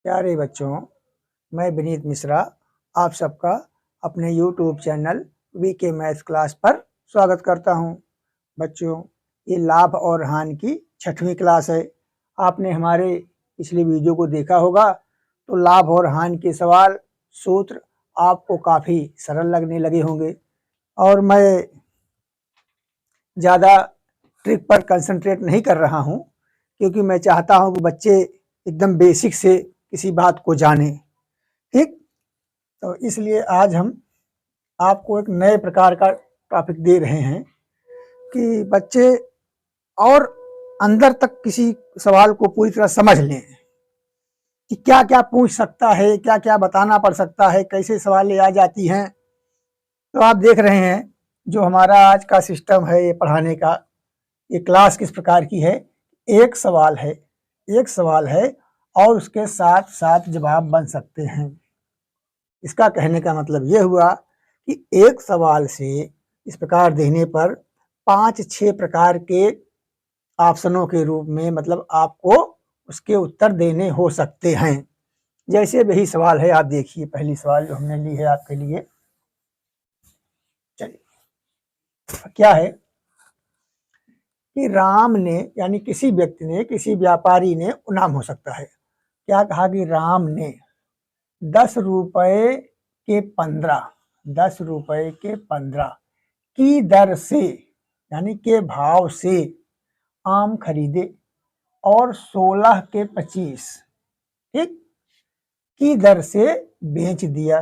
प्यारे बच्चों, मैं विनीत मिश्रा आप सबका अपने YouTube channel VK maths class पर स्वागत करता हूं। बच्चों, ये लाभ और हानि की 6वीं क्लास है। आपने हमारे पिछले वीडियो को देखा होगा, तो लाभ और हानि के सवाल सूत्र आपको काफ़ी सरल लगने लगे होंगे और मैं ज़्यादा ट्रिक पर कंसंट्रेट नहीं कर रहा हूं, क्योंकि मैं चाहता हूं कि बच्चे एकदम बेसिक से किसी बात को जाने। ठीक, तो इसलिए आज हम आपको एक नए प्रकार का टॉपिक दे रहे हैं कि बच्चे और अंदर तक किसी सवाल को पूरी तरह समझ लें कि क्या क्या पूछ सकता है, क्या क्या बताना पड़ सकता है, कैसे सवालें आ जाती हैं। तो आप देख रहे हैं जो हमारा आज का सिस्टम है ये पढ़ाने का, ये क्लास किस प्रकार की है। एक सवाल है और उसके साथ साथ जवाब बन सकते हैं। इसका कहने का मतलब यह हुआ कि एक सवाल से इस प्रकार देने पर 5-6 प्रकार के ऑप्शनों के रूप में मतलब आपको उसके उत्तर देने हो सकते हैं। जैसे वही सवाल है, आप देखिए पहली सवाल जो हमने ली है आपके लिए। चलिए, क्या है कि राम ने यानी किसी व्यक्ति ने, किसी व्यापारी ने, नाम हो सकता है, क्या कहा कि राम ने 10 रुपए के 15 की दर से यानी के भाव से आम खरीदे और 16 के 25 ठीक की दर से बेच दिया।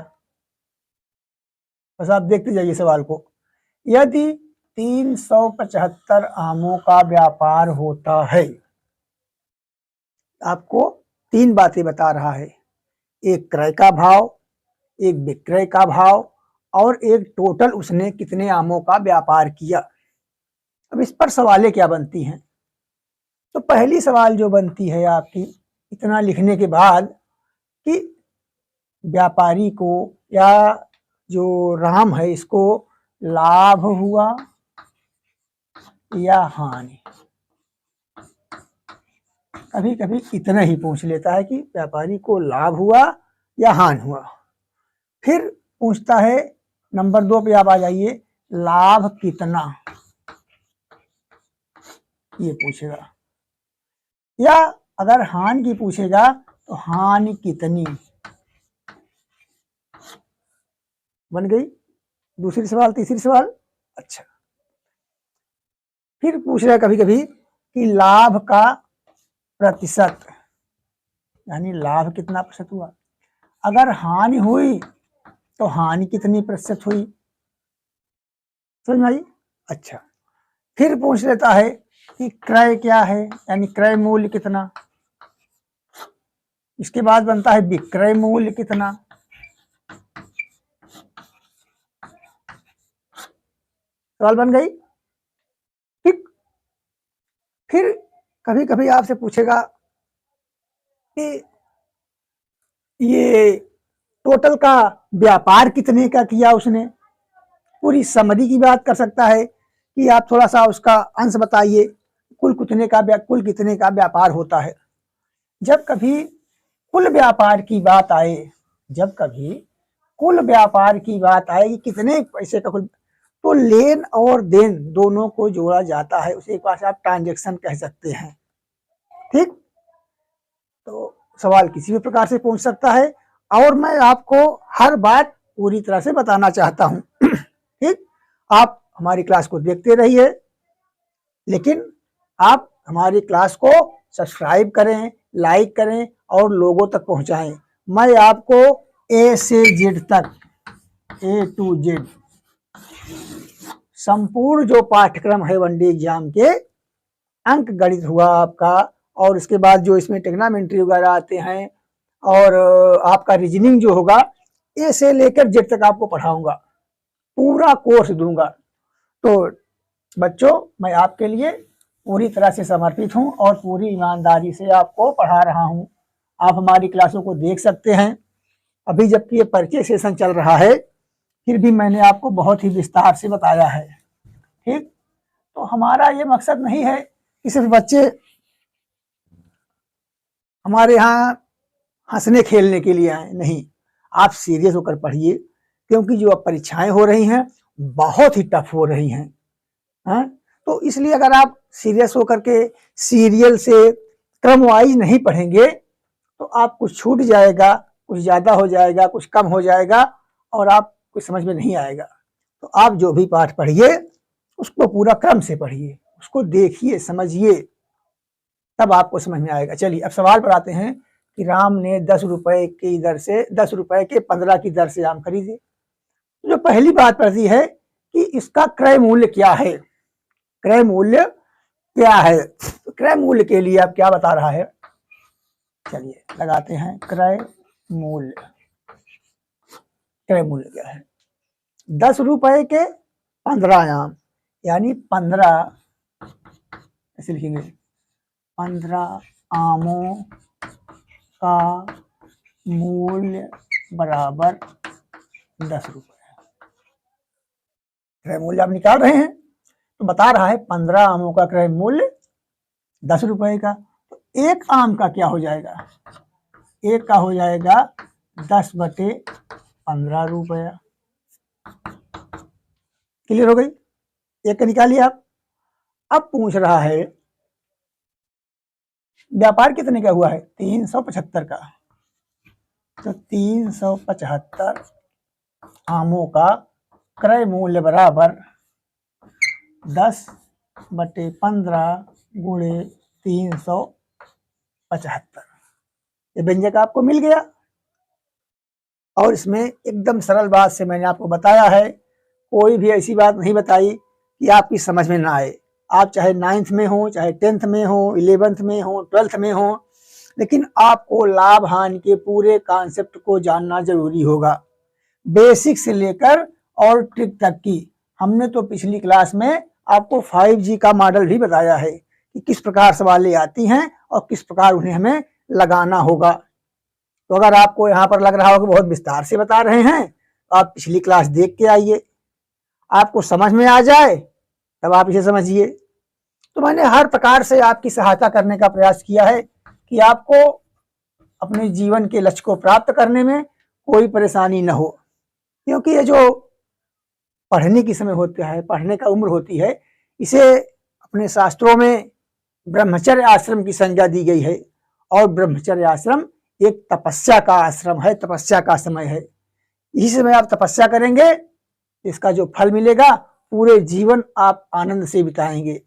बस आप देखते जाइए सवाल को। यदि 375 आमों का व्यापार होता है, आपको 3 बातें बता रहा है, एक क्रय का भाव, एक विक्रय का भाव और एक टोटल उसने कितने आमों का व्यापार किया। अब इस पर सवालें क्या बनती हैं, तो पहली सवाल जो बनती है आपकी इतना लिखने के बाद कि व्यापारी को या जो राम है इसको लाभ हुआ या हानि। कभी कभी इतना ही पूछ लेता है कि व्यापारी को लाभ हुआ या हानि हुआ। फिर पूछता है नंबर 2 पे आप आ जाइए, लाभ कितना, ये पूछेगा। या अगर हानि की पूछेगा तो हानि कितनी। बन गई दूसरी सवाल। तीसरी सवाल, अच्छा, फिर पूछ रहा है कभी कभी कि लाभ का प्रतिशत, यानी लाभ कितना प्रतिशत हुआ। अगर हानि हुई तो हानि कितनी प्रतिशत हुई, समझ में आई। अच्छा, फिर पूछ लेता है कि क्रय क्या है, यानी क्रय मूल्य कितना। इसके बाद बनता है विक्रय मूल्य कितना। सवाल बन गई। ठीक, फिर कभी कभी आपसे पूछेगा कि ये टोटल का व्यापार कितने का किया उसने। पूरी समरी की बात कर सकता है कि आप थोड़ा सा उसका अंश बताइए, कुल कितने का व्यापार होता है। जब कभी कुल व्यापार की बात आए, कि कितने पैसे का कुल, तो लेन और देन दोनों को जोड़ा जाता है, उसे एक बार से आप ट्रांजैक्शन कह सकते हैं। ठीक, तो सवाल किसी भी प्रकार से पूछ सकता है और मैं आपको हर बात पूरी तरह से बताना चाहता हूं। ठीक, आप हमारी क्लास को देखते रहिए, लेकिन आप हमारी क्लास को सब्सक्राइब करें, लाइक करें और लोगों तक पहुंचाएं। मैं आपको ए से जेड तक, A to Z संपूर्ण जो पाठ्यक्रम है वनडे एग्जाम के, अंक गणित हुआ आपका, और इसके बाद जो इसमें टेग्नामेंट्री वगैरह आते हैं और आपका रीजनिंग जो होगा, ए से लेकर जेड तक आपको पढ़ाऊंगा, पूरा कोर्स दूंगा। तो बच्चों, मैं आपके लिए पूरी तरह से समर्पित हूं और पूरी ईमानदारी से आपको पढ़ा रहा हूं। आप हमारी क्लासों को देख सकते हैं। अभी जबकि ये परिचय सेशन चल रहा है, फिर भी मैंने आपको बहुत ही विस्तार से बताया है। ठीक, तो हमारा ये मकसद नहीं है कि सिर्फ बच्चे हमारे यहाँ हंसने खेलने के लिए आए, नहीं, आप सीरियस होकर पढ़िए, क्योंकि जो अब परीक्षाएं हो रही हैं बहुत ही टफ हो रही हैं। हाँ, तो इसलिए अगर आप सीरियस होकर के सीरियल से क्रम वाइज नहीं पढ़ेंगे तो आप कुछ छूट जाएगा, कुछ ज़्यादा हो जाएगा, कुछ कम हो जाएगा और आप कुछ समझ में नहीं आएगा। तो आप जो भी पाठ पढ़िए उसको पूरा क्रम से पढ़िए, उसको देखिए, समझिए, तब आपको समझ में आएगा। चलिए अब सवाल पर आते हैं कि राम ने 10 रुपए की दर से 10 रुपए के 15 की दर से आम खरीदे। जो पहली बात पड़ती है कि इसका क्रय मूल्य क्या है, क्रय मूल्य क्या है। तो क्रय मूल्य के लिए अब क्या बता रहा है, चलिए लगाते हैं क्रय मूल्य। क्रय मूल्य क्या है, 10 रुपए के 15 आम, यानी 15, ऐसे लिखेंगे 15 आमों का मूल्य बराबर 10 रुपए। क्रय मूल्य आप निकाल रहे हैं तो बता रहा है 15 आमों का क्रय मूल्य 10 रुपए का। तो एक आम का क्या हो जाएगा, एक का हो जाएगा 10/15 रुपया। क्लियर हो गई, एक का निकालिए आप। अब पूछ रहा है व्यापार कितने का हुआ है, 375 का। तो 375 आमों का क्रय मूल्य बराबर 10/15 गुणे 375। ये व्यंजक आपको मिल गया। और इसमें एकदम सरल बात से मैंने आपको बताया है, कोई भी ऐसी बात नहीं बताई कि आपकी समझ में ना आए। आप चाहे 9th में हो, चाहे 10th में हो, 11th में हो, 12th में हो, लेकिन आपको लाभ हानि के पूरे कॉन्सेप्ट को जानना जरूरी होगा, बेसिक से लेकर और ट्रिक तक की। हमने तो पिछली क्लास में आपको 5G का मॉडल भी बताया है कि किस प्रकार सवालें आती हैं और किस प्रकार उन्हें हमें लगाना होगा। तो अगर आपको यहाँ पर लग रहा हो कि बहुत विस्तार से बता रहे हैं तो आप पिछली क्लास देख के आइए, आपको समझ में आ जाए तब आप इसे समझिए। तो मैंने हर प्रकार से आपकी सहायता करने का प्रयास किया है कि आपको अपने जीवन के लक्ष्य को प्राप्त करने में कोई परेशानी न हो, क्योंकि ये जो पढ़ने की समय होता है, पढ़ने का उम्र होती है, इसे अपने शास्त्रों में ब्रह्मचर्य आश्रम की संज्ञा दी गई है। और ब्रह्मचर्य आश्रम एक तपस्या का आश्रम है, तपस्या का समय है। इसी समय आप तपस्या करेंगे, इसका जो फल मिलेगा पूरे जीवन आप आनंद से बिताएंगे।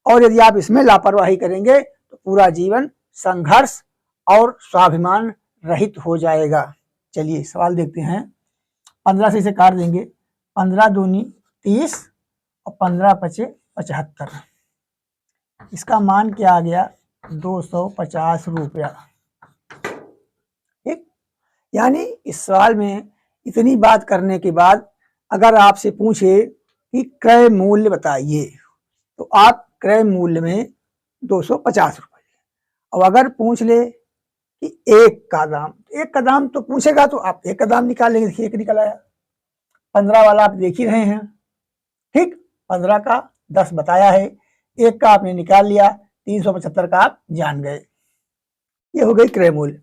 और यदि आप इसमें लापरवाही करेंगे तो पूरा जीवन संघर्ष और स्वाभिमान रहित हो जाएगा। चलिए सवाल देखते हैं। 15 से इसे काट देंगे, 15 दूनी 30 और 15 पचे 75। इसका मान क्या आ गया, 250 रुपया। ठीक, यानी इस सवाल में इतनी बात करने के बाद अगर आपसे पूछे कि क्रय मूल्य बताइए तो आप क्रय मूल्य में 250 रुपये। और अगर पूछ ले कि एक का दाम, एक का दाम तो पूछेगा तो आप एक का दाम निकाल लेंगे। देखिए एक निकल आया, 15 वाला आप देख ही रहे हैं। ठीक, 15 का 10 बताया है, एक का आपने निकाल लिया, 375 का आप जान गए। ये हो गई क्रय मूल्य।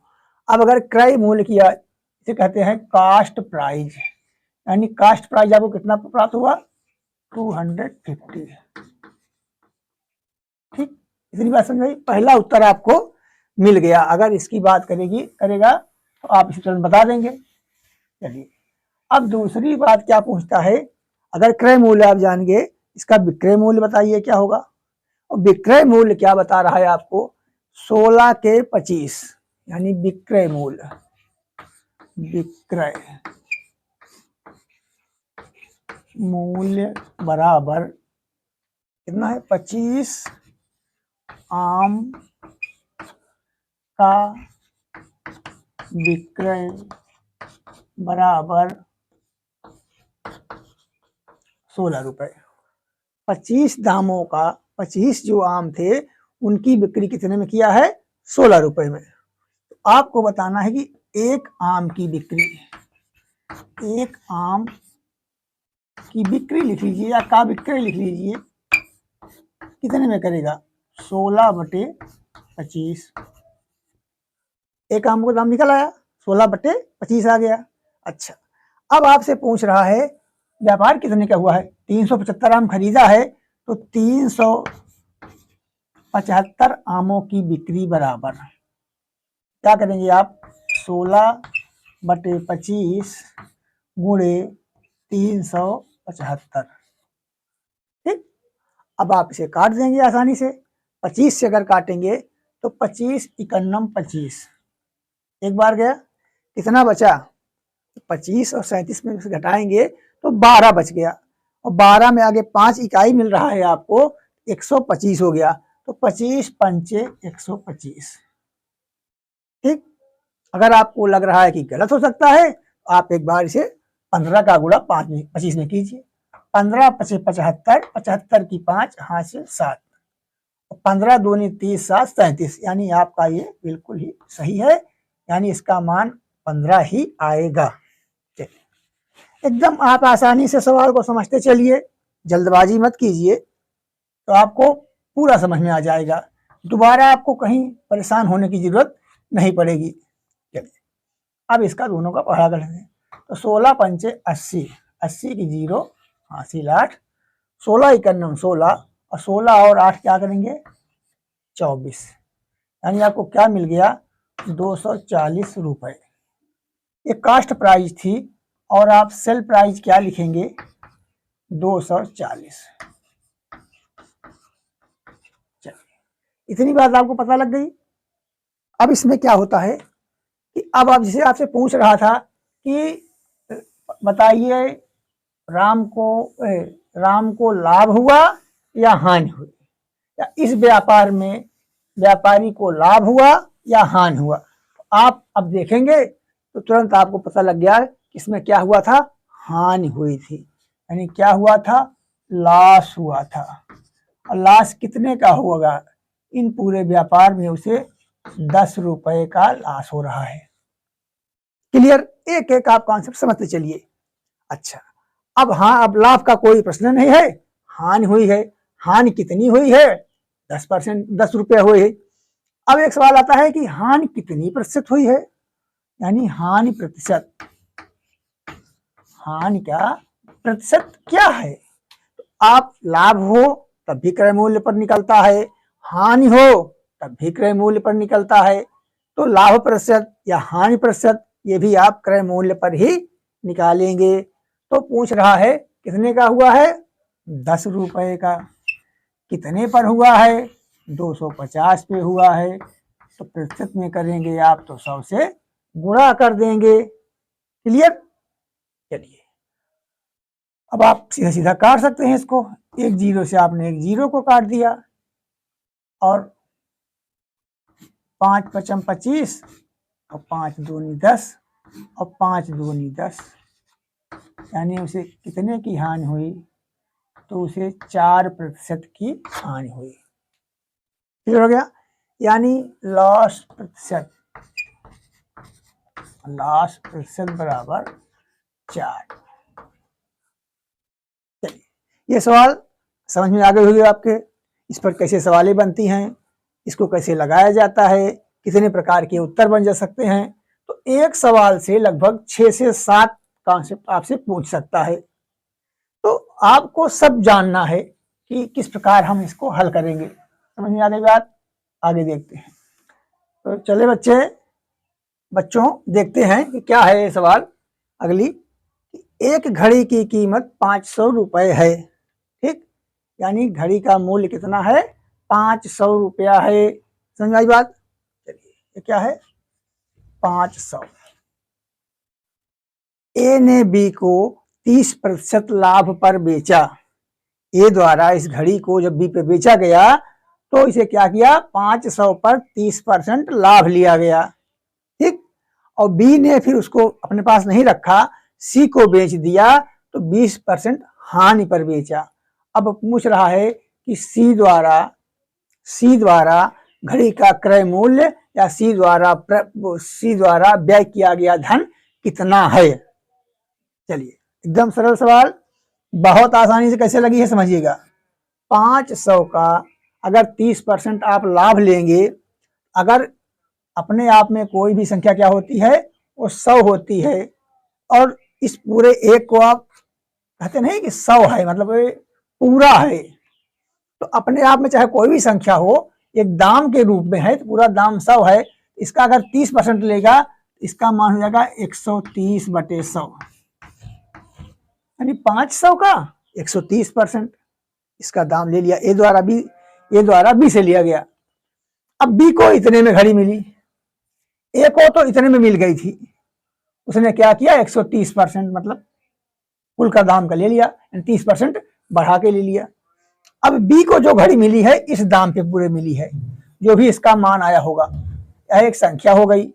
अब अगर क्रय मूल्य किया, इसे कहते हैं कास्ट प्राइस, यानी कास्ट प्राइस आपको कितना प्राप्त हुआ, 250। ठीक, इतनी बात समझ आई। पहला उत्तर आपको मिल गया। अगर इसकी बात करेगा तो आप इसी तुरंत बता देंगे। चलिए अब दूसरी बात क्या पूछता है, अगर क्रय मूल्य आप जान गए, इसका विक्रय मूल्य बताइए क्या होगा। और विक्रय मूल्य क्या बता रहा है आपको, 16 के 25, यानी विक्रय मूल्य, विक्रय मूल्य बराबर कितना है, 25 आम का विक्रय बराबर 16 रुपए। 25 दामों का, 25 जो आम थे उनकी बिक्री कितने में किया है, 16 रुपए में। तो आपको बताना है कि एक आम की बिक्री, एक आम की बिक्री लिख लीजिए या का विक्रय लिख लीजिए, कितने में करेगा, 16/25। एक आम का दाम निकल आया 16/25 आ गया। अच्छा, अब आपसे पूछ रहा है व्यापार कितने का हुआ है। 375 आम खरीदा है तो 375 आमों की बिक्री बराबर क्या करेंगे आप, 16/25 गुणे 375। ठीक, अब आप इसे काट देंगे आसानी से। 25 से अगर काटेंगे तो 25 इकन्नम 25, एक बार गया, कितना बचा, 25 और 37 में से घटाएंगे तो 12 बच गया, और 12 में आगे 5 इकाई मिल रहा है आपको, 125 हो गया। तो 25 पंचे 125। ठीक, अगर आपको लग रहा है कि गलत हो सकता है तो आप एक बार इसे 15 का गुणा 25 में कीजिए। 15 पचे 75, 75 की 5 हाथ से 7, 15 दूनी 30, 7 37, यानी आपका ये बिल्कुल ही सही है, यानी इसका मान 15 ही आएगा। एकदम आप आसानी से सवाल को समझते चलिए, जल्दबाजी मत कीजिए, तो आपको पूरा समझ में आ जाएगा। दोबारा आपको कहीं परेशान होने की जरूरत नहीं पड़ेगी। चलिए अब इसका दोनों का पढ़ा कर लेते हैं। तो 16 पंचे 80, 80 की 0 हासिल 8, 16 इकन्नम 16, और 16 और 8 क्या करेंगे 24, यानी आपको क्या मिल गया 240 रुपए। ये कास्ट प्राइस थी, और आप सेल प्राइस क्या लिखेंगे 240। चलिए, इतनी बात आपको पता लग गई। अब इसमें क्या होता है कि अब आप जिसे आपसे पूछ रहा था कि बताइए राम को लाभ हुआ या हानि हुई, या इस व्यापार में व्यापारी को लाभ हुआ या हानि हुआ। तो आप अब देखेंगे तो तुरंत आपको पता लग गया इसमें क्या हुआ था, हानि हुई थी, यानी क्या हुआ था, लॉस हुआ था। और लॉस कितने का होगा, इन पूरे व्यापार में उसे 10 रुपए का लॉस हो रहा है। क्लियर, एक एक आप कॉन्सेप्ट समझते चलिए। अच्छा, अब हाँ, अब लाभ का कोई प्रश्न नहीं है, हानि हुई है। हानि कितनी हुई है, 10%, 10 रुपये हुए है। अब एक सवाल आता है कि हानि कितनी प्रतिशत हुई है, यानी हानि प्रतिशत, हानि का प्रतिशत क्या है। तो आप लाभ हो तब भी क्रय मूल्य पर निकलता है, हानि हो तब भी क्रय मूल्य पर निकलता है। तो लाभ प्रतिशत या हानि प्रतिशत ये भी आप क्रय मूल्य पर ही निकालेंगे। तो पूछ रहा है कितने का हुआ है, 10 रुपए का। कितने पर हुआ है, 250 पे हुआ है। तो प्रतिशत में करेंगे आप तो 100 से गुणा कर देंगे। क्लियर, चलिए अब आप सीधा सीधा काट सकते हैं इसको। एक जीरो से आपने एक जीरो को काट दिया, और 5 पचम 25, और 5 दूनी 10, और 5 दूनी 10, यानी उसे कितने की हानि हुई, तो उसे 4% की हानि हुई। क्लियर हो गया, यानी लॉस प्रतिशत, लॉस प्रतिशत बराबर 4। चलिए, ये सवाल समझ में आ गए होंगे आपके, इस पर कैसे सवालें बनती हैं, इसको कैसे लगाया जाता है, कितने प्रकार के उत्तर बन जा सकते हैं। तो एक सवाल से लगभग 6 से 7 कॉन्सेप्ट आपसे पूछ सकता है। तो आपको सब जानना है कि किस प्रकार हम इसको हल करेंगे। समझ में आ गई बात, आगे देखते हैं। तो चले बच्चों देखते हैं कि क्या है ये सवाल। अगली, एक घड़ी की कीमत 500 रुपए है। ठीक, यानी घड़ी का मूल्य कितना है, 500 रुपया है। समझ आई बात। चलिए, ये क्या है 500। ए ने बी को 30% लाभ पर बेचा। ए द्वारा इस घड़ी को जब बी पे बेचा गया तो इसे क्या किया, 500 पर 30% लाभ लिया गया। ठीक, और बी ने फिर उसको अपने पास नहीं रखा, सी को बेच दिया, तो 20% हानि पर बेचा। अब पूछ रहा है कि सी द्वारा घड़ी का क्रय मूल्य या सी द्वारा व्यय किया गया धन कितना है। चलिए, एकदम सरल सवाल, बहुत आसानी से कैसे लगी है समझिएगा। 500 का अगर 30% आप लाभ लेंगे, अगर अपने आप में कोई भी संख्या क्या होती है, वो 100 होती है। और इस पूरे एक को आप कहते नहीं कि 100 है, मतलब ये पूरा है। तो अपने आप में चाहे कोई भी संख्या हो, एक दाम के रूप में है, तो पूरा दाम 100 है। इसका अगर 30% लेगा, इसका मान हो जाएगा 130/100, यानी 500 का 130% इसका दाम ले लिया। ए द्वारा बी से लिया गया। अब बी को इतने में घड़ी मिली, ए को तो इतने में मिल गई थी, उसने क्या किया, 130% मतलब कुल का दाम का ले लिया, 30% बढ़ा के ले लिया। अब बी को जो घड़ी मिली है इस दाम पे पूरे मिली है, जो भी इसका मान आया होगा, यह एक संख्या हो गई।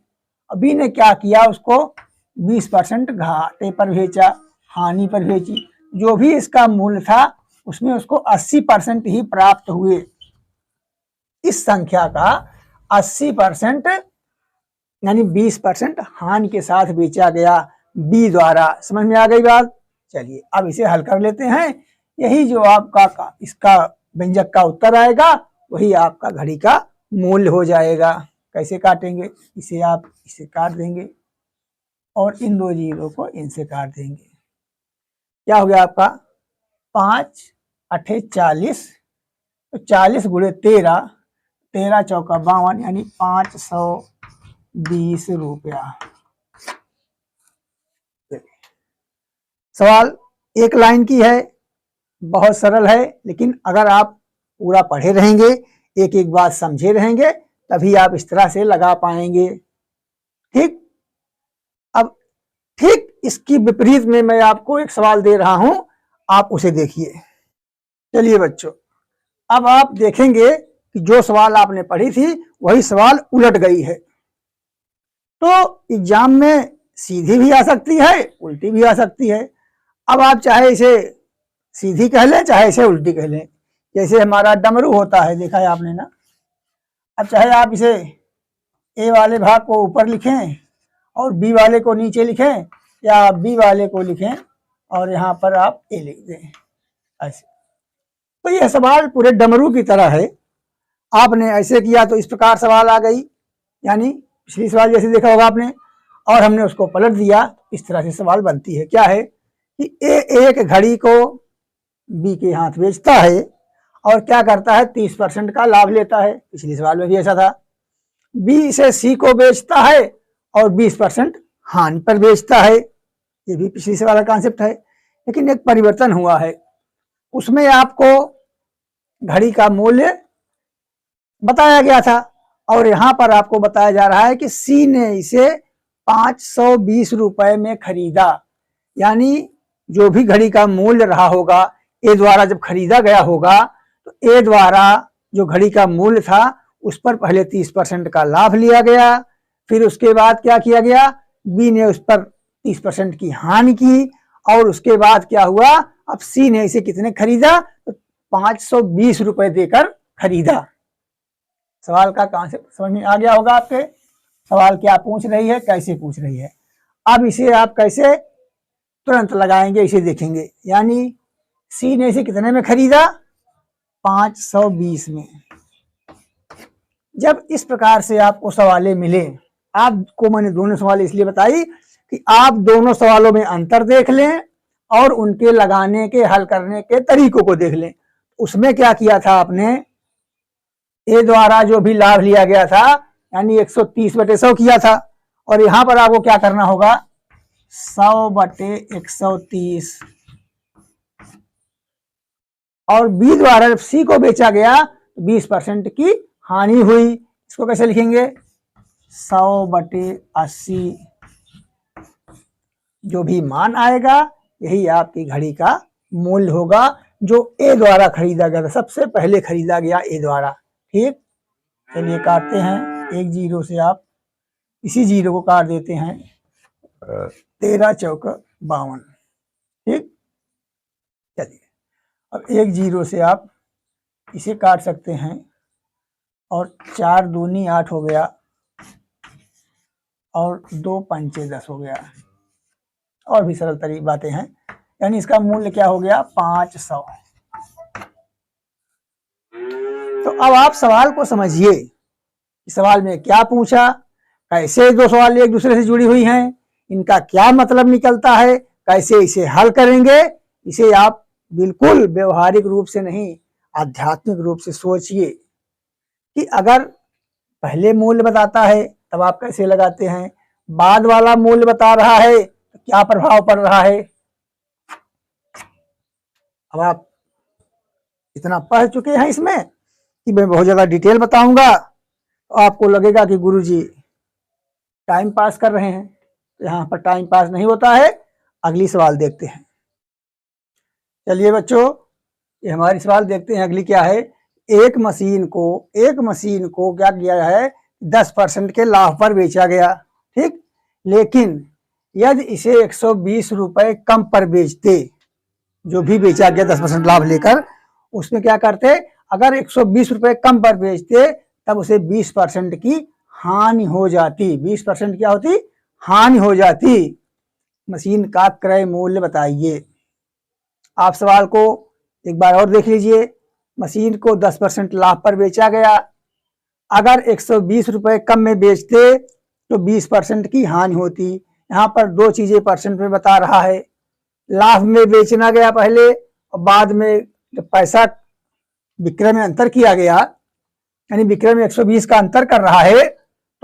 अब बी ने क्या किया, उसको 20% घाटे पर बेचा, हानि पर बेची। जो भी इसका मूल्य था उसमें उसको 80% ही प्राप्त हुए। इस संख्या का 80% यानी 20% हानि के साथ बेचा गया बी द्वारा। समझ में आ गई बात? चलिए अब इसे हल कर लेते हैं। यही जो आपका इसका व्यंजक का उत्तर आएगा वही आपका घड़ी का मूल्य हो जाएगा। कैसे काटेंगे, इसे आप इसे काट देंगे और इन दो जीरो को इनसे काट देंगे। क्या हो गया आपका, 5 8 40, तो 40 गुणे 13, 13 चौका 52, यानी 520 रुपया। सवाल एक लाइन की है, बहुत सरल है, लेकिन अगर आप पूरा पढ़े रहेंगे, एक एक बात समझे रहेंगे, तभी आप इस तरह से लगा पाएंगे। ठीक, अब ठीक इसकी विपरीत में मैं आपको एक सवाल दे रहा हूं, आप उसे देखिए। चलिए बच्चों, अब आप देखेंगे कि जो सवाल आपने पढ़ी थी वही सवाल उलट गई है। तो एग्जाम में सीधी भी आ सकती है, उल्टी भी आ सकती है। अब आप चाहे इसे सीधी कह लें, चाहे इसे उल्टी कह लें। जैसे हमारा डमरू होता है, देखा है आपने ना। अब चाहे आप इसे ए वाले भाग को ऊपर लिखें और बी वाले को नीचे लिखें, या बी वाले को लिखें और यहाँ पर आप ए लिख दें, ऐसे। तो यह सवाल पूरे डमरू की तरह है। आपने ऐसे किया तो इस प्रकार सवाल आ गई, यानी पिछली सवाल जैसे देखा होगा आपने, और हमने उसको पलट दिया, इस तरह से सवाल बनती है। क्या है कि ए एक घड़ी को बी के हाथ बेचता है और क्या करता है, 30% का लाभ लेता है। पिछले सवाल में भी ऐसा था। बी इसे सी को बेचता है और 20% हानि पर बेचता है। ये भी पिछली सवाल का कॉन्सेप्ट है, लेकिन एक परिवर्तन हुआ है। उसमें आपको घड़ी का मूल्य बताया गया था और यहां पर आपको बताया जा रहा है कि सी ने इसे 520 रुपए में खरीदा। यानी जो भी घड़ी का मूल्य रहा होगा, ए द्वारा जब खरीदा गया होगा, तो ए द्वारा जो घड़ी का मूल्य था उस पर पहले 30% का लाभ लिया गया। फिर उसके बाद क्या किया गया, बी ने उस पर 30% की हानि की, और उसके बाद क्या हुआ, अब सी ने इसे कितने खरीदा, तो 520 रुपए देकर खरीदा। सवाल का कॉन्सेप्ट समझ में आ गया होगा आपके। सवाल क्या पूछ रही है, कैसे पूछ रही है। अब इसे आप कैसे तुरंत लगाएंगे, इसे देखेंगे। यानी सी ने इसे कितने में खरीदा, 520 में। जब इस प्रकार से आपको सवालें मिले, आपको मैंने दोनों सवाल इसलिए बताई कि आप दोनों सवालों में अंतर देख लें और उनके लगाने के, हल करने के तरीकों को देख लें। उसमें क्या किया था आपने, ए द्वारा जो भी लाभ लिया गया था यानी 130/100 किया था, और यहां पर आपको क्या करना होगा, 100/130। और बी द्वारा जब सी को बेचा गया तो 20% की हानि हुई। इसको कैसे लिखेंगे, 100/80। जो भी मान आएगा यही आपकी घड़ी का मूल्य होगा, जो ए द्वारा खरीदा गया था, सबसे पहले खरीदा गया ए द्वारा। ठीक, चलिए काटते हैं। एक जीरो से आप इसी जीरो को काट देते हैं, 13 चौका 52। ठीक, चलिए अब एक जीरो से आप इसे काट सकते हैं, और 4 दूनी 8 हो गया, और 2 पंचे 10 हो गया। और भी सरल तरीके बातें हैं। यानी इसका मूल्य क्या हो गया, 500। तो अब आप सवाल को समझिए, सवाल में क्या पूछा, कैसे दो सवाल एक दूसरे से जुड़ी हुई हैं, इनका क्या मतलब निकलता है, कैसे इसे हल करेंगे, इसे आप बिल्कुल व्यवहारिक रूप से नहीं, आध्यात्मिक रूप से सोचिए कि अगर पहले मूल्य बताता है तब आप कैसे लगाते हैं, बाद वाला मूल्य बता रहा है तो क्या प्रभाव पड़ रहा है। अब आप इतना पढ़ चुके हैं इसमें कि मैं बहुत ज्यादा डिटेल बताऊंगा तो आपको लगेगा कि गुरुजी टाइम पास कर रहे हैं। तो यहाँ पर टाइम पास नहीं होता है। अगली सवाल देखते हैं। चलिए बच्चों, ये हमारी सवाल देखते हैं। अगली क्या है, एक मशीन को क्या किया है, 10% के लाभ पर बेचा गया, ठीक। लेकिन यदि इसे 120 रुपए कम पर बेचते, जो भी बेचा गया 10% लाभ लेकर, उसमें क्या करते, अगर 120 रुपए कम पर बेचते तब उसे 20% की हानि हो जाती। 20% क्या होती, हानि हो जाती। मशीन का क्रय मूल्य बताइए। आप सवाल को एक बार और देख लीजिए। मशीन को 10% लाभ पर बेचा गया, अगर 120 रुपए कम में बेचते तो 20% की हानि होती। यहाँ पर दो चीजें परसेंट में बता रहा है, लाभ में बेचना गया पहले और बाद में जब पैसा विक्रय में अंतर किया गया, यानी विक्रय में 120 का अंतर कर रहा है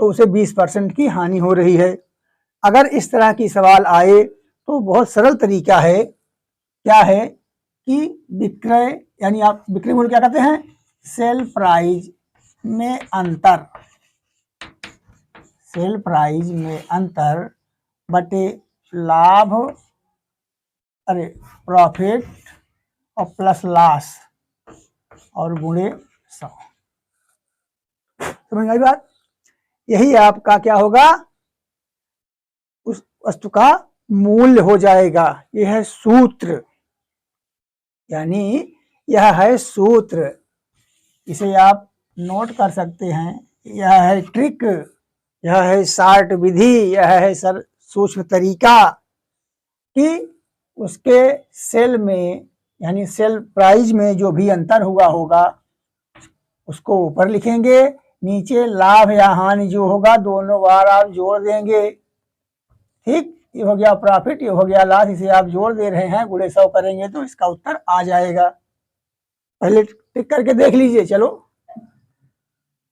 तो उसे 20% की हानि हो रही है। अगर इस तरह की सवाल आए तो बहुत सरल तरीका है, क्या है कि विक्रय, यानी आप विक्रय मूल्य क्या कहते हैं, सेल प्राइस में अंतर, सेल प्राइस में अंतर बटे लाभ, अरे प्रॉफिट और प्लस लॉस और गुणे 100। समझ आई बात। यही आपका क्या होगा, उस वस्तु का मूल्य हो जाएगा। यह है सूत्र, यानी यह है सूत्र, इसे आप नोट कर सकते हैं। यह है ट्रिक, यह है शार्ट विधि, यह है सर सूक्ष्म तरीका कि उसके सेल में, यानी सेल प्राइस में जो भी अंतर हुआ होगा उसको ऊपर लिखेंगे, नीचे लाभ या हानि जो होगा दोनों बार आप जोड़ देंगे, ठीक। ये हो गया प्रॉफिट, ये हो गया लॉस, इसे आप जोड़ दे रहे हैं, गुणे 100 करेंगे तो इसका उत्तर आ जाएगा। पहले टिक करके देख लीजिए। चलो,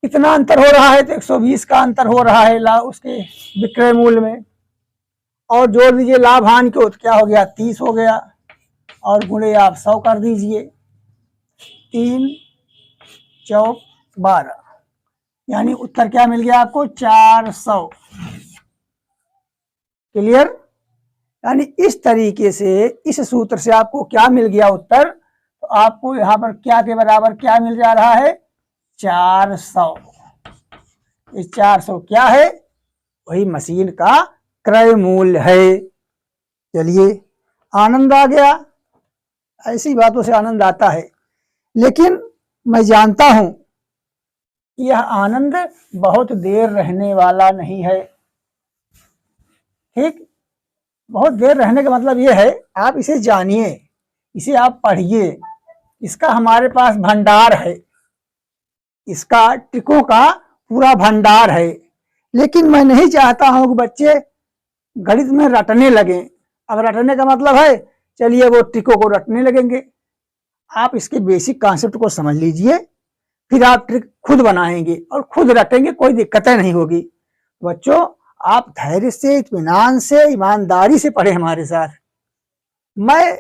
कितना अंतर हो रहा है, तो 120 का अंतर हो रहा है उसके विक्रय मूल्य में, और जोड़ दीजिए लाभ हानि को, तो क्या हो गया, 30 हो गया, और गुणे आप 100 कर दीजिए, 3 चौक 12, यानी उत्तर क्या मिल गया आपको, 400। क्लियर। यानी इस तरीके से, इस सूत्र से आपको क्या मिल गया उत्तर, तो आपको यहाँ पर क्या के बराबर क्या मिल जा रहा है, 400। इस 400 क्या है, वही मशीन का क्रय मूल्य है। चलिए, आनंद आ गया। ऐसी बातों से आनंद आता है, लेकिन मैं जानता हूं कि यह आनंद बहुत देर रहने वाला नहीं है, ठीक। बहुत देर रहने का मतलब यह है, आप इसे जानिए, इसे आप पढ़िए, इसका हमारे पास भंडार है, इसका ट्रिकों का पूरा भंडार है। लेकिन मैं नहीं चाहता हूं कि बच्चे गणित में रटने लगे। अब रटने का मतलब है, चलिए वो ट्रिकों को रटने लगेंगे। आप इसके बेसिक कॉन्सेप्ट को समझ लीजिए, फिर आप ट्रिक खुद बनाएंगे और खुद रटेंगे, कोई दिक्कतें नहीं होगी। बच्चों, आप धैर्य से, इत्मीनान से, ईमानदारी से पढ़े हमारे साथ। मैं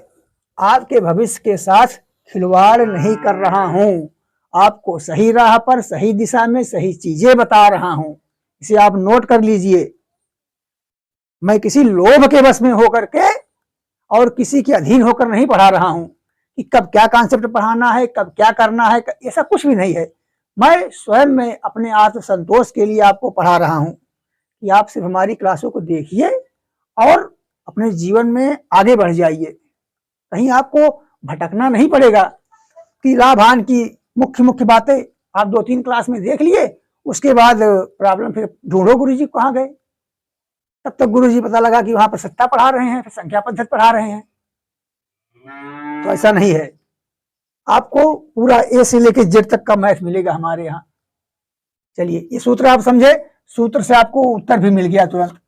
आपके भविष्य के साथ खिलवाड़ नहीं कर रहा हूं, आपको सही राह पर, सही दिशा में सही चीजें बता रहा हूं। इसे आप नोट कर लीजिए। मैं किसी लोभ के वश में होकर के और किसी के अधीन होकर नहीं पढ़ा रहा हूं कि कब क्या कॉन्सेप्ट पढ़ाना है, कब क्या करना है, ऐसा कुछ भी नहीं है। मैं स्वयं में अपने आत्म संतोष के लिए आपको पढ़ा रहा हूं कि आप सिर्फ हमारी क्लासों को देखिए और अपने जीवन में आगे बढ़ जाइए। कहीं आपको भटकना नहीं पड़ेगा कि लाभ हानि की मुख्य मुख्य बातें आप 2-3 क्लास में देख लिए, उसके बाद प्रॉब्लम फिर ढूंढो गुरुजी कहाँ गए। तब तक गुरुजी पता लगा कि वहां पर सत्ता पढ़ा रहे हैं, फिर संख्या पद्धति पढ़ा रहे हैं। तो ऐसा नहीं है, आपको पूरा ए से लेकर जेड तक का मैथ मिलेगा हमारे यहाँ। चलिए, ये सूत्र आप समझे। सूत्र से आपको उत्तर भी मिल गया तुरंत,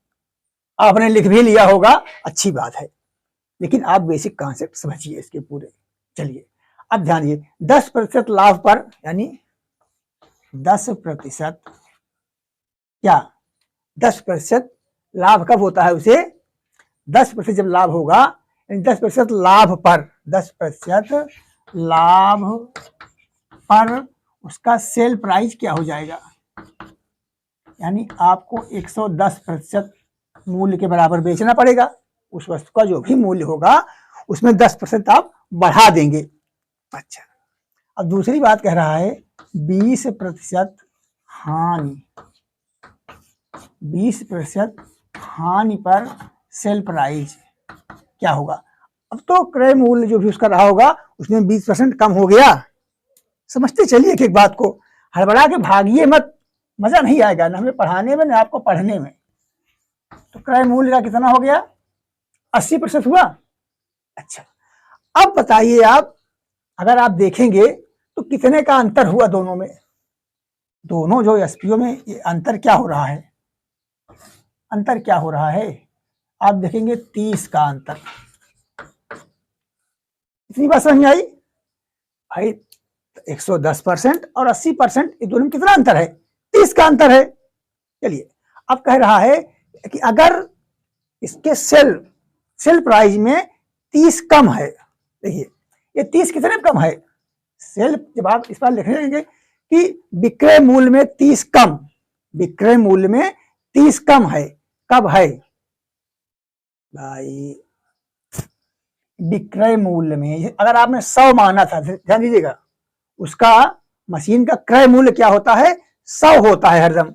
आपने लिख भी लिया होगा, अच्छी बात है, लेकिन आप बेसिक कॉन्सेप्ट समझिए इसके पूरे। चलिए अब ध्यान दीजिए, 10% लाभ पर, यानी 10% क्या, 10% लाभ कब होता है उसे, 10% जब लाभ होगा, यानी 10% लाभ पर, 10% लाभ पर उसका सेल प्राइस क्या हो जाएगा, यानी आपको 110% मूल्य के बराबर बेचना पड़ेगा। उस वस्तु का जो भी मूल्य होगा उसमें 10% आप बढ़ा देंगे। अच्छा, अब दूसरी बात कह रहा है 20% हानि, 20% हानि पर सेल प्राइस क्या होगा। अब तो क्रय मूल्य जो भी उसका रहा होगा उसमें 20% कम हो गया। समझते चलिए एक एक बात को, हड़बड़ा के भागिए मत, मजा नहीं आएगा ना हमें पढ़ाने में ना आपको पढ़ने में। तो क्रय मूल्य का कितना हो गया, 80% हुआ। अच्छा, अब बताइए आप, अगर आप देखेंगे तो कितने का अंतर हुआ दोनों में, दोनों जो एसपीओ में ये अंतर क्या हो रहा है, अंतर क्या हो रहा है, आप देखेंगे 30 का अंतर। इतनी बात समझ में आई भाई, 110% और 80%, ये दोनों में कितना अंतर है, 30 का अंतर है। चलिए अब कह रहा है कि अगर इसके सेल प्राइस में 30 कम है, देखिए ये 30 कितने कम है, सेल, जब आप इस बार लिखेंगे कि विक्रय मूल्य में 30 कम, विक्रय मूल्य में 30 कम है, कब है भाई, विक्रय मूल्य में, अगर आपने 100 माना था, ध्यान दीजिएगा, उसका मशीन का क्रय मूल्य क्या होता है, 100 होता है हरदम।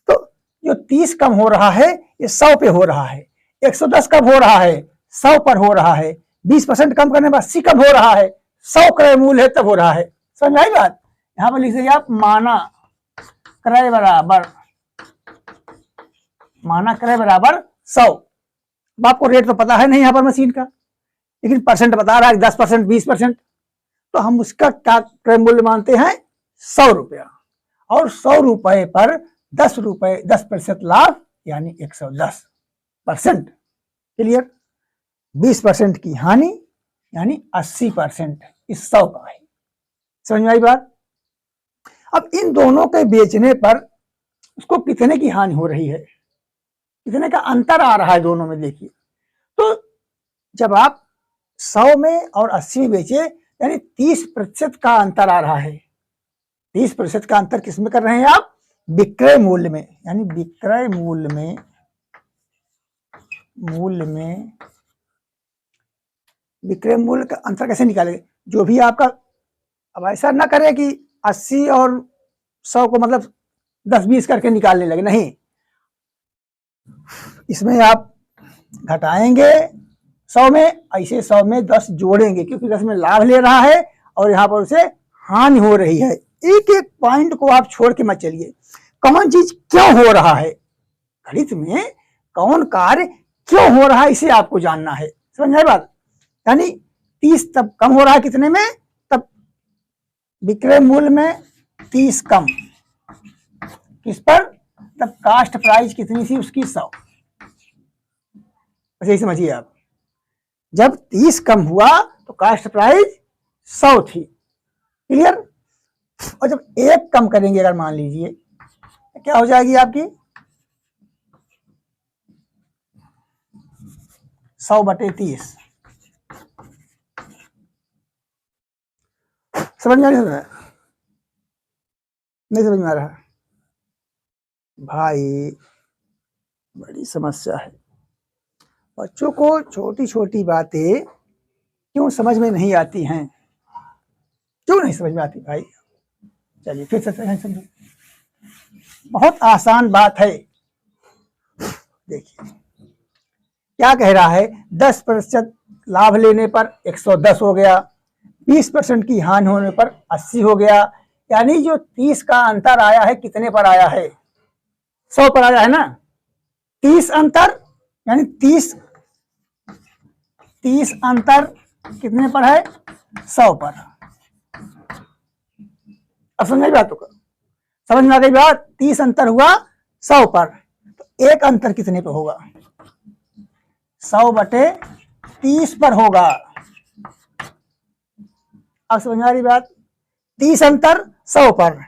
तो जो 30 कम हो रहा है ये 100 पे हो रहा है, 110 कम हो रहा है 100 पर हो रहा है, 20% कम करने पर 80 कम हो रहा है, 100 क्रय मूल्य है तब हो रहा है। समझ आई बात, यहां पर लिख दीजिए आप, माना क्रय बराबर, माना क्रय बराबर 100। आपको रेट तो पता है नहीं यहाँ पर मशीन का, लेकिन परसेंट बता रहा है 10%, 20%, तो हम उसका क्या क्रय मूल्य मानते हैं, 100 रुपया, और 100 रुपए पर 10 रुपए, 10% लाभ, यानी 110%। क्लियर, 20% की हानि, यानी 80% इस 100 का है। समझ में आई बात। अब इन दोनों के बेचने पर उसको कितने की हानि हो रही है, कितने का अंतर आ रहा है दोनों में, देखिए। तो जब आप 100 में और 80 में बेचे, यानी 30% का अंतर आ रहा है। 30% का अंतर किसमें कर रहे हैं आप, विक्रय मूल्य में, यानी विक्रय मूल्य में, विक्रय मूल्य का अंतर कैसे निकालेंगे, जो भी आपका, अब ऐसा ना करें कि 80 और 100 को मतलब 10-20 करके निकालने लगे, नहीं, इसमें आप घटाएंगे 100 में, ऐसे 100 में 10 जोड़ेंगे, क्योंकि 10 में लाभ ले रहा है और यहाँ पर उसे हानि हो रही है। एक एक पॉइंट को आप छोड़ के मत चलिए, कौन चीज क्यों हो रहा है, गणित में कौन कार्य क्यों हो रहा है इसे आपको जानना है। समझ आई बात, यानी 30 तब कम हो रहा है कितने में, तब विक्रय मूल्य में 30 कम, किस पर, तब कास्ट प्राइस कितनी थी उसकी, 100। यही समझिए आप, जब 30 कम हुआ तो कास्ट प्राइस 100 थी। क्लियर, और जब 1 कम करेंगे, अगर मान लीजिए, क्या हो जाएगी आपकी, 100/30। समझ में नहीं समझ में आ रहा भाई, बड़ी समस्या है। बच्चों को छोटी छोटी बातें क्यों समझ में नहीं आती हैं, क्यों नहीं समझ में आती भाई। चलिए फिर से समझो, बहुत आसान बात है। देखिए क्या कह रहा है, 10% लाभ लेने पर 110 हो गया, 20% की हानि होने पर 80 हो गया, यानी जो 30 का अंतर आया है कितने पर आया है, 100 पर आया है ना। 30 अंतर, यानी 30 अंतर कितने पर है, 100 पर। अब समझ में बात, समझ में आ गई बात, 30 अंतर हुआ 100 पर, तो एक अंतर कितने पे होगा? 100/30 पर होगा। अब समझ में आ रही बात? 30 अंतर 100 पर,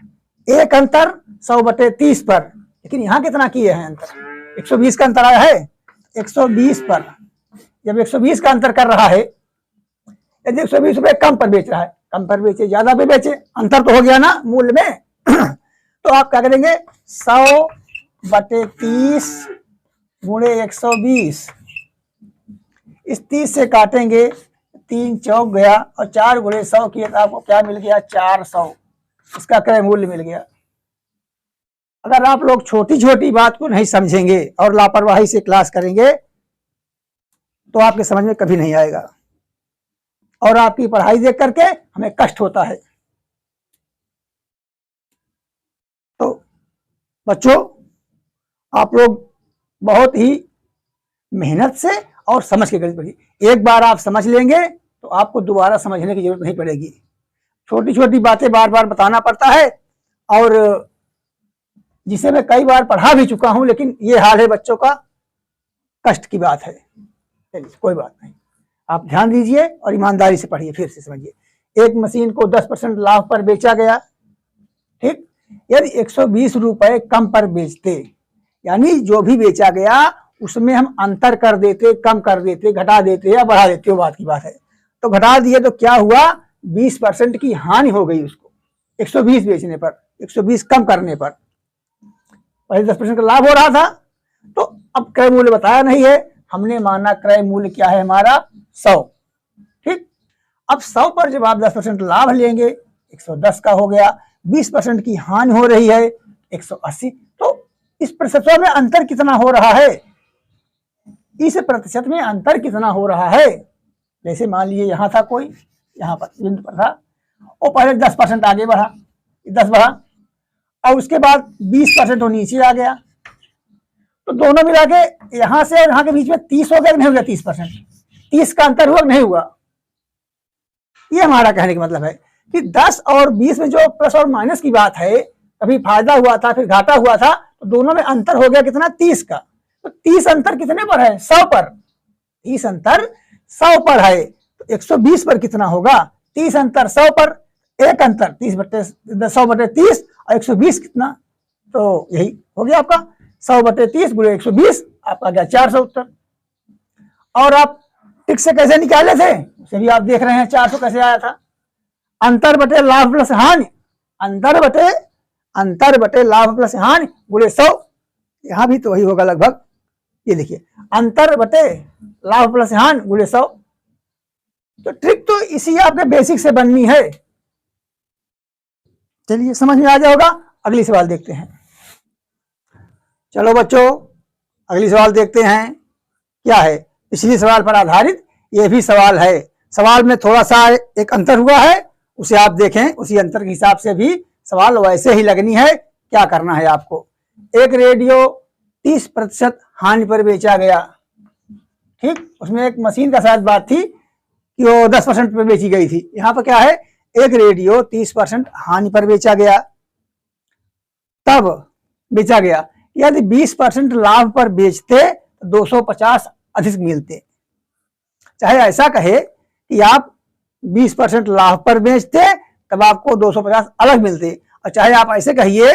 एक अंतर 100/30 पर, लेकिन यहां कितना किए हैं अंतर? 120 का अंतर आया है। 120 पर, जब 120 का अंतर कर रहा है, यदि 120 रुपए कम पर बेच रहा है, कम पर बेचे ज्यादा पे बेचे, अंतर तो हो गया ना मूल्य में। तो आप क्या करेंगे? 100/30 गुणे 120, इस 30 से काटेंगे, 3 चौक गया, और 4 गुणे 100 किए तो आपको क्या मिल गया? 400। इसका क्रय मूल्य मिल गया। अगर आप लोग छोटी छोटी बात को नहीं समझेंगे और लापरवाही से क्लास करेंगे तो आपके समझ में कभी नहीं आएगा, और आपकी पढ़ाई देख करके हमें कष्ट होता है। तो बच्चों, आप लोग बहुत ही मेहनत से और समझ के गणित पढ़िए। एक बार आप समझ लेंगे तो आपको दोबारा समझने की जरूरत नहीं पड़ेगी। छोटी छोटी बातें बार बार बताना पड़ता है, और जिसे मैं कई बार पढ़ा भी चुका हूं, लेकिन ये हाल है बच्चों का, कष्ट की बात है। चलिए कोई बात नहीं, आप ध्यान दीजिए और ईमानदारी से पढ़िए, फिर से समझिए। एक मशीन को 10% लाभ पर बेचा गया, ठीक। यदि 120 रुपए कम पर बेचते, यानी जो भी बेचा गया उसमें हम अंतर कर देते, कम कर देते, घटा देते या बढ़ा देते, वो बात की बात है। तो घटा दिए तो क्या हुआ? 20% की हानि हो गई उसको 120 बेचने पर, 120 कम करने पर। पहले 10% का लाभ हो रहा था, तो अब क्रय मूल्य बताया नहीं है, हमने माना क्रय मूल्य क्या है हमारा? 100, ठीक। अब 100 पर जब आप 10% लाभ लेंगे, 110 का हो गया। 20% की हानि हो रही है, 180। तो इस प्रतिशत में अंतर कितना हो रहा है? इस प्रतिशत में अंतर कितना हो रहा है? जैसे मान लीजिए यहां था कोई, यहां पर बिंदु पर था, वो पहले 10% आगे बढ़ा, 10 बढ़ा, और उसके बाद 20% वो नीचे आ गया। तो दोनों मिला के यहां से और यहां के बीच में 30 हो गया कि नहीं हो गया? 30%, 30 का अंतर हुआ नहीं हुआ? ये हमारा कहने का मतलब है कि 10 और 20 में जो प्लस और माइनस की बात है, कभी फायदा हुआ था फिर घाटा हुआ था, तो दोनों में अंतर हो गया कितना? 30 का। तो 30 अंतर कितने पर है? 100 पर। 30 अंतर 100 पर है, तो 120 पर कितना होगा? 30 अंतर 100 पर, एक अंतर 100/30 और 120 कितना? तो यही हो गया आपका 100/30 गुणे 120, आपका गया 400 उत्तर। और आप टिक से कैसे निकाले थे उसे भी आप देख रहे हैं, 400 कैसे आया था? अंतर बटे लाभ प्लस हानि, अंतर बटे लाभ प्लस हानि गुणे 100। यहां भी तो वही होगा लगभग। ये देखिए, अंतर बटे लाभ प्लस हानि गुणे 100। तो ट्रिक तो इसी आपके बेसिक से बननी है। चलिए समझ में आ गया होगा। अगली सवाल देखते हैं। चलो बच्चों, अगली सवाल देखते हैं क्या है। पिछली सवाल पर आधारित ये भी सवाल है। सवाल में थोड़ा सा एक अंतर हुआ है, उसे आप देखें, उसी अंतर के हिसाब से भी सवाल वैसे ही लगनी है। क्या करना है आपको? एक रेडियो 30% हानि पर बेचा गया, ठीक। उसमें एक मशीन का शायद बात थी कि वो 10% पे बेची गई थी। यहां पर क्या है? एक रेडियो 30% हानि पर बेचा गया, तब बेचा गया। यदि 20% लाभ पर बेचते तो 250 अधिक मिलते। चाहे ऐसा कहे कि आप 20% लाभ पर बेचते तब आपको 250 अलग मिलते, और चाहे आप ऐसे कहिए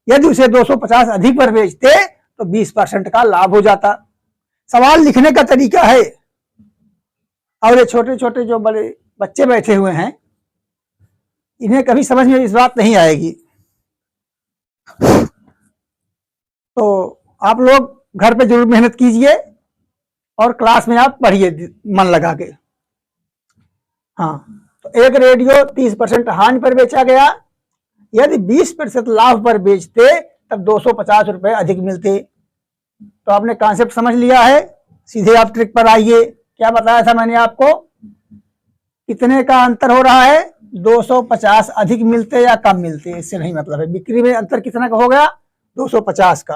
यदि उसे 250 अधिक पर बेचते तो 20% का लाभ हो जाता। सवाल लिखने का तरीका है। और ये छोटे छोटे जो बड़े बच्चे बैठे हुए हैं, इन्हें कभी समझ में इस बात नहीं आएगी। तो आप लोग घर पे जरूर मेहनत कीजिए और क्लास में आप पढ़िए मन लगा के। हाँ, तो एक रेडियो 30% हानि पर बेचा गया, यदि 20% लाभ पर बेचते तब 250 रुपए अधिक मिलते। तो आपने कॉन्सेप्ट समझ लिया है, सीधे आप ट्रिक पर आइए। क्या बताया था मैंने आपको? कितने का अंतर हो रहा है? 250 अधिक मिलते या कम मिलते, इससे नहीं मतलब है। बिक्री में अंतर कितना का हो गया? 250 का।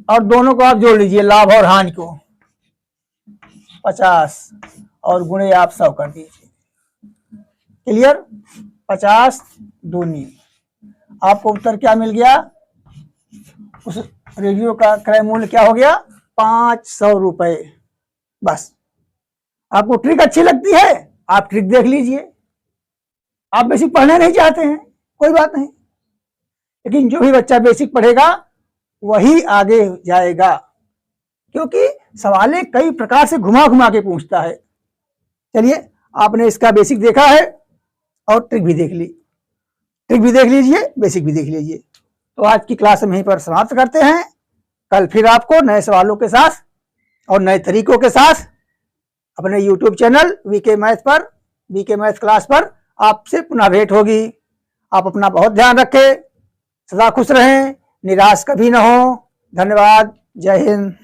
और दोनों को आप जोड़ लीजिए, लाभ और हानि को, 50 और गुणे आप 100 कर दीजिए। क्लियर? 50 दूनी, आपको उत्तर क्या मिल गया? उस रेडियो का क्रय मूल्य क्या हो गया, 500 रुपए। बस आपको ट्रिक अच्छी लगती है, आप ट्रिक देख लीजिए। आप बेसिक पढ़ने नहीं चाहते हैं, कोई बात नहीं, लेकिन जो भी बच्चा बेसिक पढ़ेगा वही आगे जाएगा, क्योंकि सवालें कई प्रकार से घुमा घुमा के पूछता है। चलिए, आपने इसका बेसिक देखा है और ट्रिक भी देख ली, ट्रिक भी देख लीजिए, बेसिक भी देख लीजिए। तो आज की क्लास हम यहीं पर समाप्त करते हैं। कल फिर आपको नए सवालों के साथ और नए तरीकों के साथ अपने YouTube चैनल वीके मैथ पर, वीके मैथ क्लास पर आपसे पुनः भेंट होगी। आप अपना बहुत ध्यान रखें, सदा खुश रहें, निराश कभी न हो। धन्यवाद। जय हिंद।